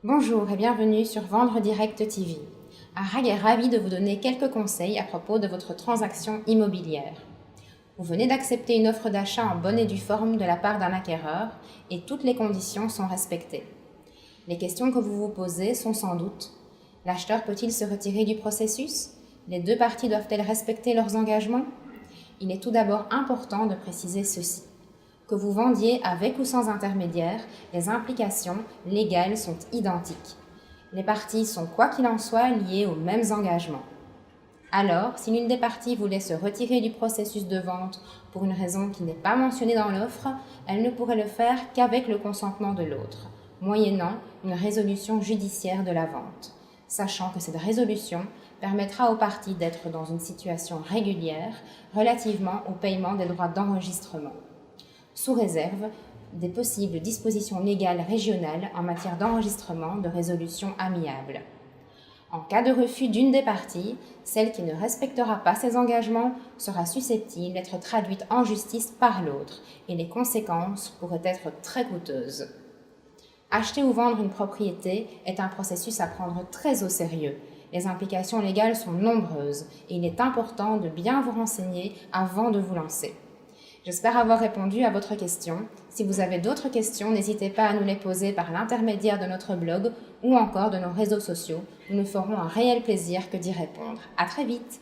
Bonjour et bienvenue sur Vendre Direct TV. Arag est ravi de vous donner quelques conseils à propos de votre transaction immobilière. Vous venez d'accepter une offre d'achat en bonne et due forme de la part d'un acquéreur et toutes les conditions sont respectées. Les questions que vous vous posez sont sans doute: l'acheteur peut-il se retirer du processus? Les deux parties doivent-elles respecter leurs engagements? Il est tout d'abord important de préciser ceci. Que vous vendiez avec ou sans intermédiaire, les implications légales sont identiques. Les parties sont, quoi qu'il en soit, liées aux mêmes engagements. Alors, si l'une des parties voulait se retirer du processus de vente pour une raison qui n'est pas mentionnée dans l'offre, elle ne pourrait le faire qu'avec le consentement de l'autre, moyennant une résolution judiciaire de la vente, sachant que cette résolution permettra aux parties d'être dans une situation régulière relativement au paiement des droits d'enregistrement, sous réserve des possibles dispositions légales régionales en matière d'enregistrement de résolution amiable. En cas de refus d'une des parties, celle qui ne respectera pas ses engagements sera susceptible d'être traduite en justice par l'autre et les conséquences pourraient être très coûteuses. Acheter ou vendre une propriété est un processus à prendre très au sérieux. Les implications légales sont nombreuses et il est important de bien vous renseigner avant de vous lancer. J'espère avoir répondu à votre question. Si vous avez d'autres questions, n'hésitez pas à nous les poser par l'intermédiaire de notre blog ou encore de nos réseaux sociaux. Nous nous ferons un réel plaisir que d'y répondre. À très vite!